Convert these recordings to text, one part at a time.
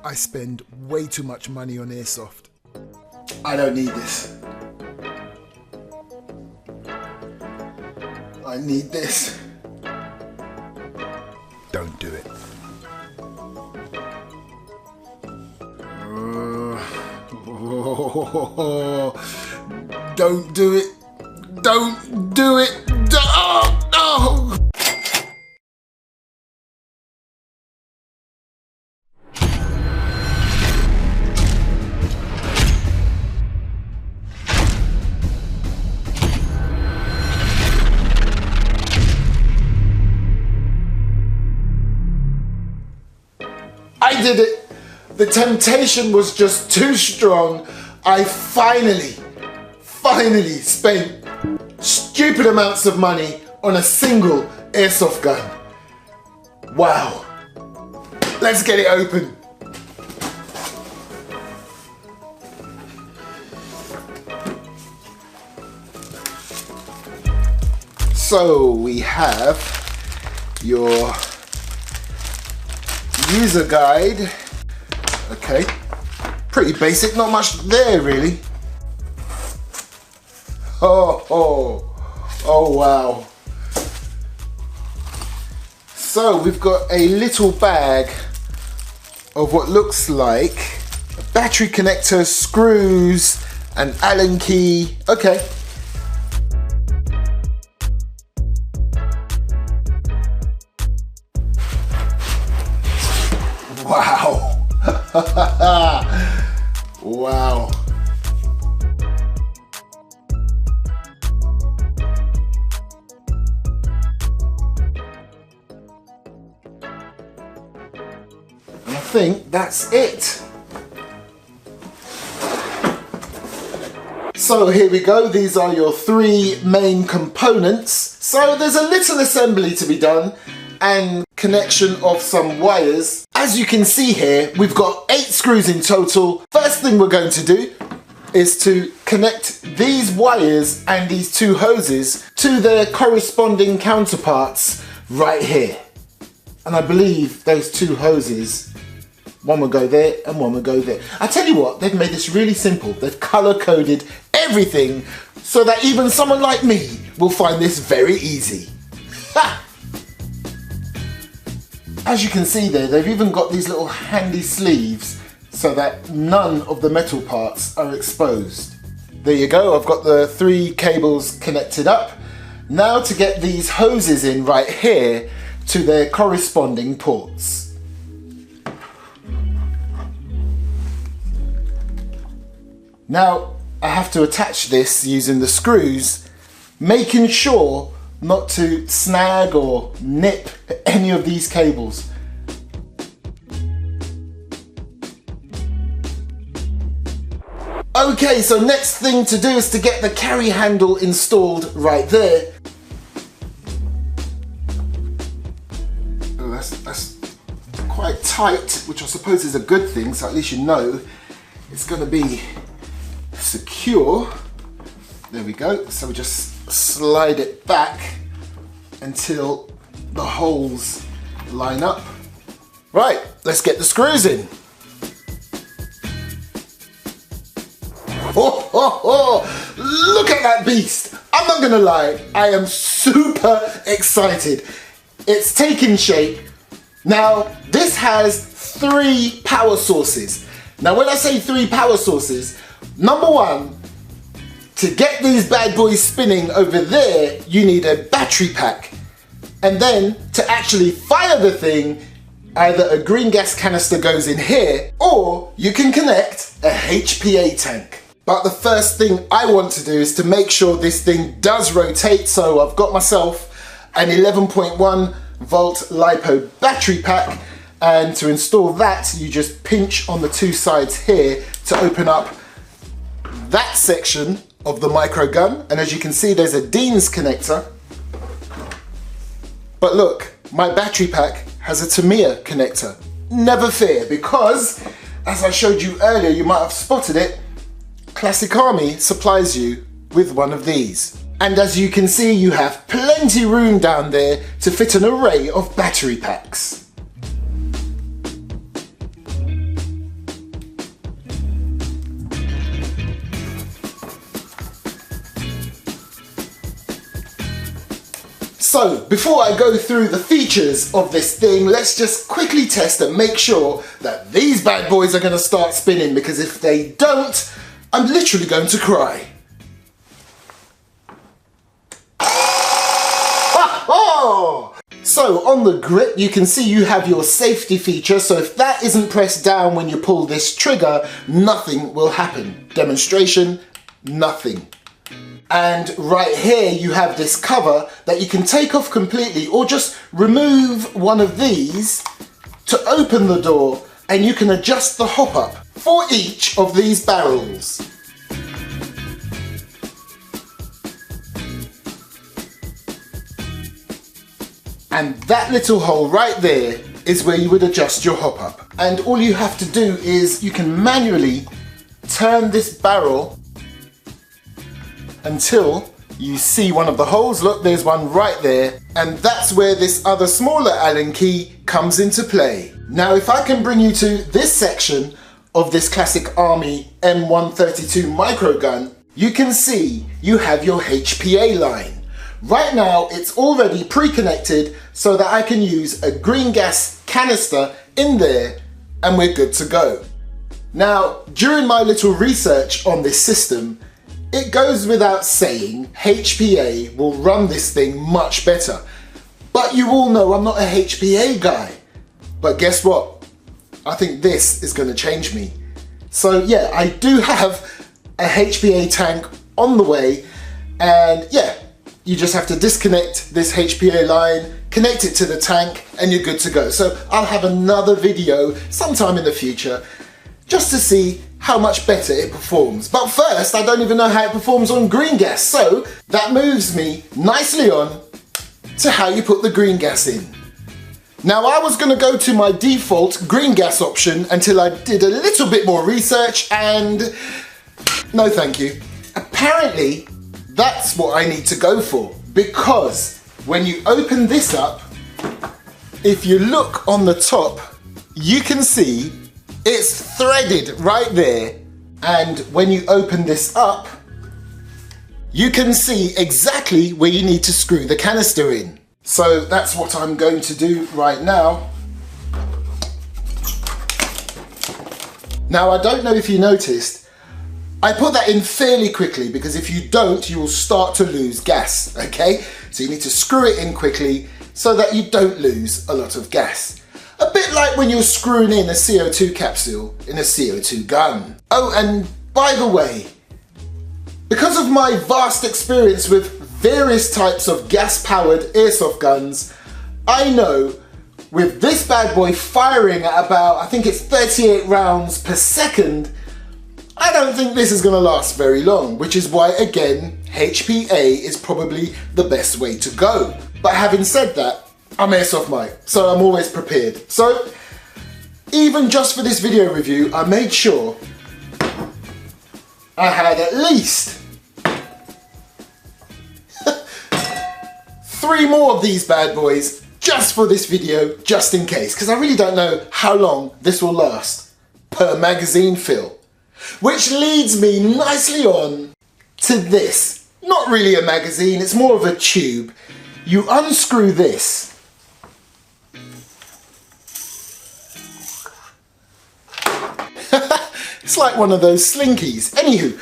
I spend way too much money on airsoft. I don't need this. I need this. Don't do it. Don't do it. Don't do it. Oh, no. I did it. The temptation was just too strong. I finally spent stupid amounts of money on a single airsoft gun. Wow. Let's get it open. So we have your user guide. Okay, pretty basic, not much there really. Oh wow. So we've got a little bag of what looks like a battery connector, screws, an Allen key. Okay. Wow. Wow. And I think that's it. So here we go. These are your three main components. So there's a little assembly to be done and connection of some wires. As you can see here, we've got 8 screws in total. First thing we're going to do is to connect these wires and these 2 hoses to their corresponding counterparts right here. And I believe those 2 hoses, one will go there and one will go there. I tell you what, they've made this really simple. They've color coded everything so that even someone like me will find this very easy. Ha! As you can see there, they've even got these little handy sleeves so that none of the metal parts are exposed. There you go, I've got the 3 cables connected up. Now to get these hoses in right here to their corresponding ports. Now I have to attach this using the screws, making sure not to snag or nip any of these cables. Okay, so next thing to do is to get the carry handle installed right there. Oh, that's quite tight, which I suppose is a good thing, so at least you know it's going to be secure. There we go, so we just slide it back until the holes line up. Right, let's get the screws in. Look at that beast. I'm not gonna lie, I am super excited. It's taking shape. Now, this has 3 power sources. Now, when I say 3 power sources, number 1, to get these bad boys spinning over there, you need a battery pack. And then to actually fire the thing, either a green gas canister goes in here, or you can connect a HPA tank. But the first thing I want to do is to make sure this thing does rotate. So I've got myself an 11.1 volt LiPo battery pack. And to install that, you just pinch on the 2 sides here to open up that section of the microgun, and as you can see there's a Dean's connector. But look, my battery pack has a Tamiya connector. Never fear, because as I showed you earlier, you might have spotted it, Classic Army supplies you with one of these. And as you can see, you have plenty room down there to fit an array of battery packs. So before I go through the features of this thing, let's just quickly test and make sure that these bad boys are going to start spinning, because if they don't, I'm literally going to cry. So on the grip, you can see you have your safety feature, so if that isn't pressed down when you pull this trigger, nothing will happen. Demonstration, nothing. And right here you have this cover that you can take off completely, or just remove one of these to open the door, and you can adjust the hop up for each of these barrels. And that little hole right there is where you would adjust your hop up. And all you have to do is you can manually turn this barrel until you see one of the holes. Look, there's one right there. And that's where this other smaller Allen key comes into play. Now, if I can bring you to this section of this Classic Army M132 Microgun, you can see you have your HPA line. Right now, it's already pre-connected so that I can use a green gas canister in there and we're good to go. Now, during my little research on this system, it goes without saying HPA will run this thing much better. But you all know I'm not a HPA guy. But guess what? I think this is going to change me. So yeah, I do have a HPA tank on the way, and yeah, you just have to disconnect this HPA line, connect it to the tank, and you're good to go. So I'll have another video sometime in the future just to see how much better it performs. But first, I don't even know how it performs on green gas. So that moves me nicely on to how you put the green gas in. Now, I was going to go to my default green gas option until I did a little bit more research, and no thank you. Apparently, that's what I need to go for, because when you open this up, if you look on the top, you can see it's threaded right there. And when you open this up, you can see exactly where you need to screw the canister in. So that's what I'm going to do right now. Now, I don't know if you noticed, I put that in fairly quickly, because if you don't, you will start to lose gas, okay? So you need to screw it in quickly so that you don't lose a lot of gas. A bit like when you're screwing in a CO2 capsule in a CO2 gun. Oh, and by the way, because of my vast experience with various types of gas-powered airsoft guns, I know with this bad boy firing at about, I think it's 38 rounds per second, I don't think this is going to last very long, which is why, again, HPA is probably the best way to go. But having said that, I'm Airsoft Mike, so I'm always prepared. So, even just for this video review, I made sure I had at least 3 more of these bad boys just for this video, just in case, because I really don't know how long this will last per magazine fill. Which leads me nicely on to this. Not really a magazine, it's more of a tube. You unscrew this. It's like one of those slinkies. Anywho,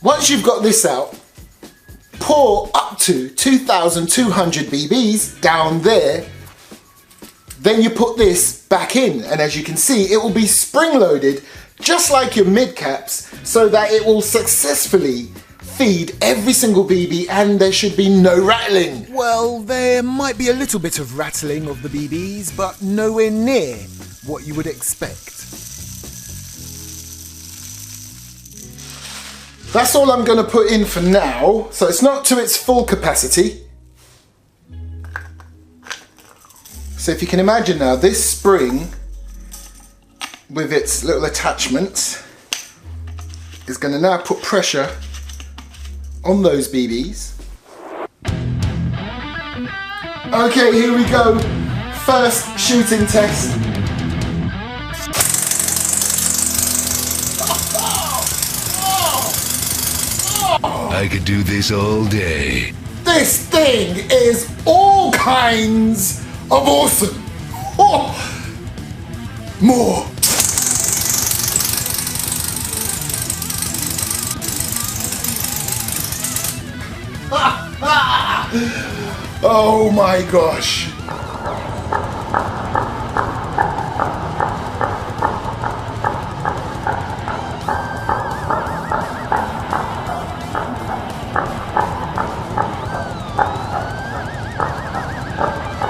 once you've got this out, pour up to 2,200 BBs down there. Then you put this back in, and as you can see, it will be spring-loaded just like your mid caps, so that it will successfully feed every single BB and there should be no rattling. Well, there might be a little bit of rattling of the BBs, but nowhere near what you would expect. That's all I'm going to put in for now, so it's not to its full capacity. So if you can imagine now, this spring with its little attachments is going to now put pressure on those BBs. Okay, here we go. First shooting test. I could do this all day. This thing is all kinds of awesome. Oh, more. Oh my gosh.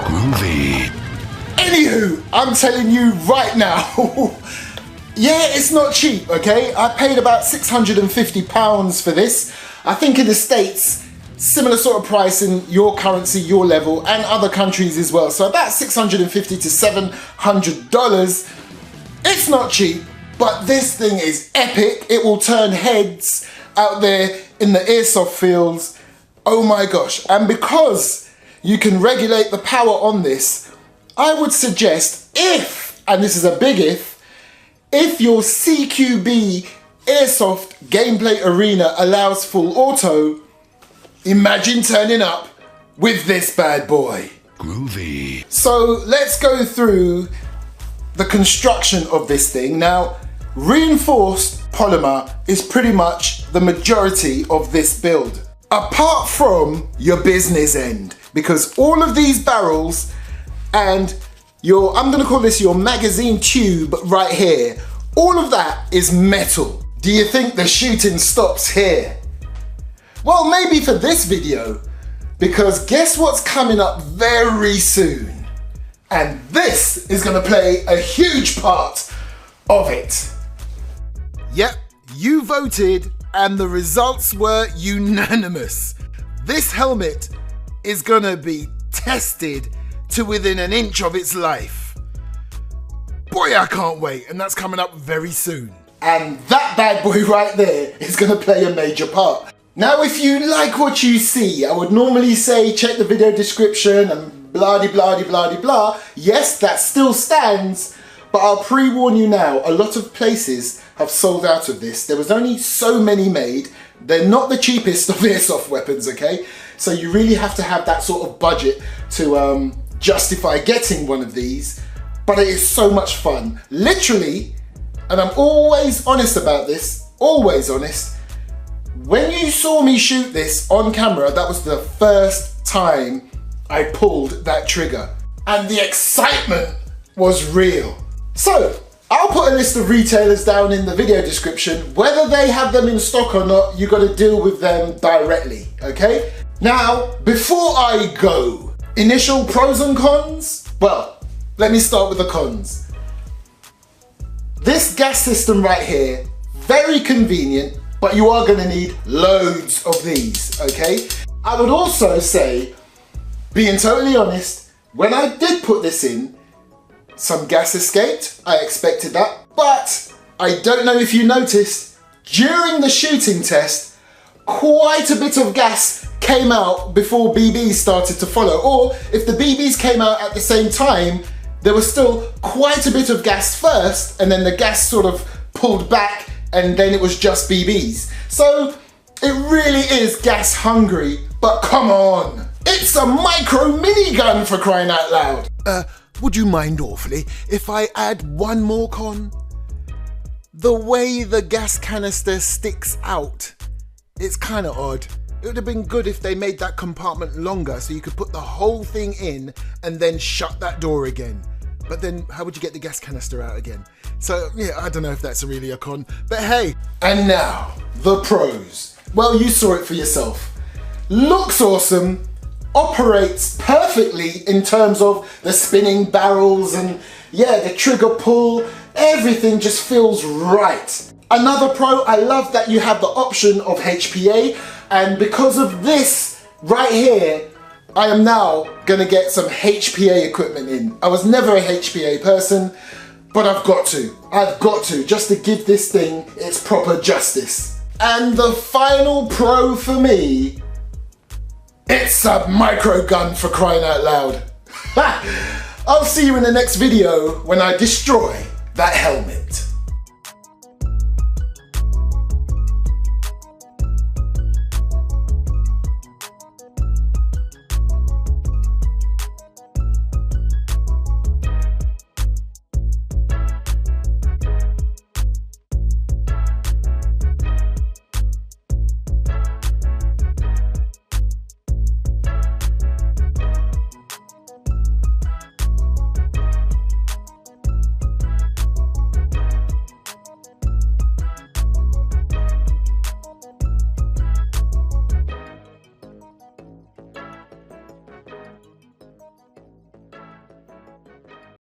Groovy. Anywho, I'm telling you right now, yeah, it's not cheap, okay? I paid about £650 for this. I think in the States, similar sort of price in your currency, your level, and other countries as well. So about $650 to $700. It's not cheap, but this thing is epic. It will turn heads out there in the airsoft fields. Oh my gosh. And because you can regulate the power on this, I would suggest if, and this is a big if your CQB Airsoft Gameplay Arena allows full auto, imagine turning up with this bad boy. Groovy. So let's go through the construction of this thing. Now, reinforced polymer is pretty much the majority of this build. Apart from your business end, because all of these barrels and your, I'm gonna call this your magazine tube right here, all of that is metal. Do you think the shooting stops here? Well, maybe for this video, because guess what's coming up very soon? And this is gonna play a huge part of it. Yep, you voted and the results were unanimous. This helmet is gonna be tested to within an inch of its life. Boy, I can't wait, and that's coming up very soon. And that bad boy right there is gonna play a major part. Now, if you like what you see, I would normally say check the video description and blah-de-blah-de-blah-de-blah. Yes, that still stands, but I'll pre-warn you now, a lot of places have sold out of this. There was only so many made. They're not the cheapest of airsoft weapons, okay? So you really have to have that sort of budget to justify getting one of these, but it is so much fun. Literally, and I'm always honest about this, always honest, when you saw me shoot this on camera, that was the first time I pulled that trigger. And the excitement was real. So, I'll put a list of retailers down in the video description. Whether they have them in stock or not, you gotta deal with them directly, okay? Now, before I go, initial pros and cons? Well, let me start with the cons. This gas system right here, very convenient, but you are gonna need loads of these, okay? I would also say, being totally honest, when I did put this in, some gas escaped, I expected that, but I don't know if you noticed, during the shooting test, quite a bit of gas came out before BBs started to follow, or if the BBs came out at the same time, there was still quite a bit of gas first, and then the gas sort of pulled back, and then it was just BBs. So it really is gas hungry, but come on. It's a micro minigun, for crying out loud. Would you mind awfully if I add one more con? The way the gas canister sticks out, it's kind of odd. It would have been good if they made that compartment longer so you could put the whole thing in and then shut that door again. But then how would you get the gas canister out again? So yeah, I don't know if that's really a con, but hey. And now, the pros. Well, you saw it for yourself. Looks awesome, operates perfectly in terms of the spinning barrels and yeah, the trigger pull, everything just feels right. Another pro, I love that you have the option of HPA, and because of this right here, I am now gonna get some HPA equipment in. I was never a HPA person, but I've got to, just to give this thing its proper justice. And the final pro for me, it's a microgun, for crying out loud. I'll see you in the next video when I destroy that helmet.